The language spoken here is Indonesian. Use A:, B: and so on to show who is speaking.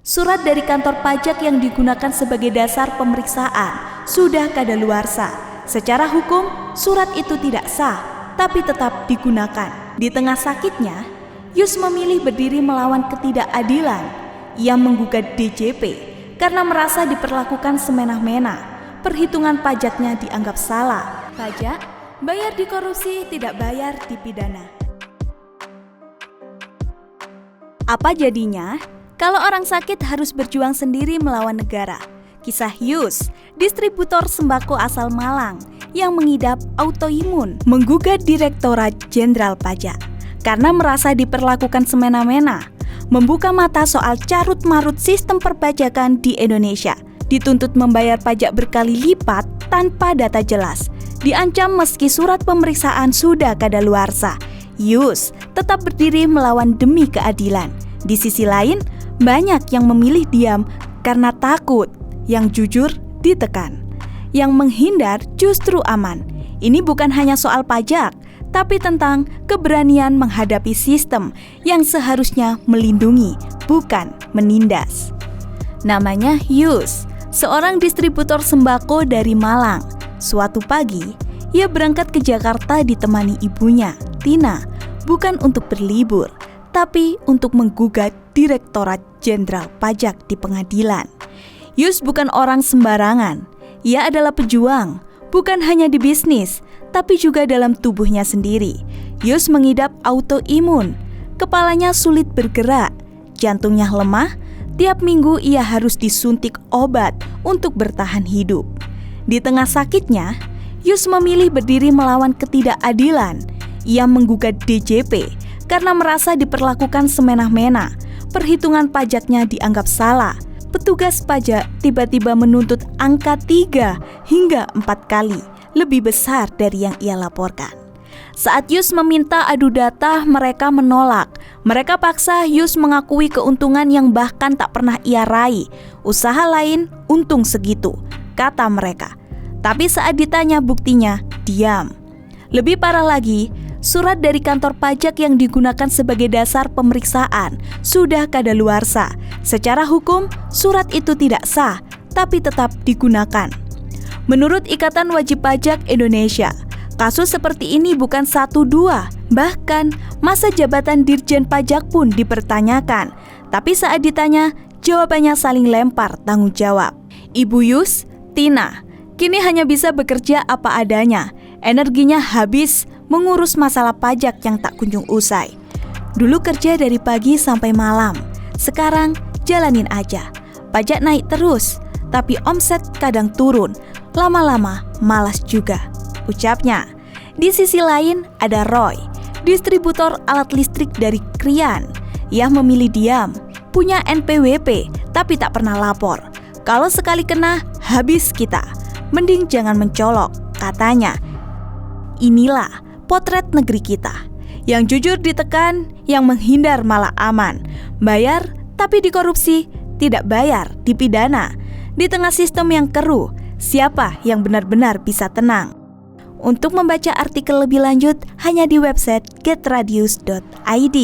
A: Surat dari kantor pajak yang digunakan sebagai dasar pemeriksaan sudah kadaluarsa. Secara hukum, surat itu tidak sah, tapi tetap digunakan. Di tengah sakitnya, Yus memilih berdiri melawan ketidakadilan. Ia menggugat DJP karena merasa diperlakukan semena-mena. Perhitungan pajaknya dianggap salah. Pajak, bayar di korupsi, tidak bayar dipidana. Apa jadinya kalau orang sakit harus berjuang sendiri melawan negara? Kisah Yus, distributor sembako asal Malang yang mengidap autoimun, menggugat Direktorat Jenderal Pajak karena merasa diperlakukan semena-mena, membuka mata soal carut-marut sistem perpajakan di Indonesia, dituntut membayar pajak berkali lipat tanpa data jelas, diancam meski surat pemeriksaan sudah kadaluarsa. Yus tetap berdiri melawan demi keadilan. Di sisi lain, banyak yang memilih diam karena takut, yang jujur ditekan, yang menghindar justru aman. Ini bukan hanya soal pajak, tapi tentang keberanian menghadapi sistem yang seharusnya melindungi, bukan menindas. Namanya Yus, seorang distributor sembako dari Malang. Suatu pagi, ia berangkat ke Jakarta ditemani ibunya, Tina, bukan untuk berlibur, tapi untuk menggugat Direktorat Jenderal Pajak di pengadilan. Yus bukan orang sembarangan. Ia adalah pejuang, bukan hanya di bisnis, tapi juga dalam tubuhnya sendiri. Yus mengidap autoimun, kepalanya sulit bergerak, jantungnya lemah, tiap minggu ia harus disuntik obat untuk bertahan hidup. Di tengah sakitnya, Yus memilih berdiri melawan ketidakadilan. Ia menggugat DJP karena merasa diperlakukan semena-mena. Perhitungan pajaknya dianggap salah. Petugas pajak tiba-tiba menuntut angka 3 hingga 4 kali lebih besar dari yang ia laporkan. Saat Yus meminta adu data, mereka menolak. Mereka paksa Yus mengakui keuntungan yang bahkan tak pernah ia raih. Usaha lain untung segitu, kata mereka. Tapi saat ditanya buktinya, diam. Lebih parah lagi, surat dari kantor pajak yang digunakan sebagai dasar pemeriksaan sudah kadaluarsa. Secara hukum, surat itu tidak sah, tapi tetap digunakan. Menurut Ikatan Wajib Pajak Indonesia, kasus seperti ini bukan 1-2, bahkan masa jabatan Dirjen Pajak pun dipertanyakan. Tapi saat ditanya, jawabannya saling lempar tanggung jawab. Ibu Yus, Tina, kini hanya bisa bekerja apa adanya. Energinya habis mengurus masalah pajak yang tak kunjung usai. Dulu kerja dari pagi sampai malam, sekarang jalanin aja. Pajak naik terus, tapi omset kadang turun. Lama-lama malas juga, ucapnya. Di sisi lain ada Roy, distributor alat listrik dari Krian. Ia memilih diam, punya NPWP tapi tak pernah lapor. Kalau sekali kena, habis kita. Mending jangan mencolok, katanya. Inilah potret negeri kita. Yang jujur ditekan, yang menghindar malah aman. Bayar tapi dikorupsi, tidak bayar dipidana. Di tengah sistem yang keruh, siapa yang benar-benar bisa tenang? Untuk membaca artikel lebih lanjut hanya di website getradius.id.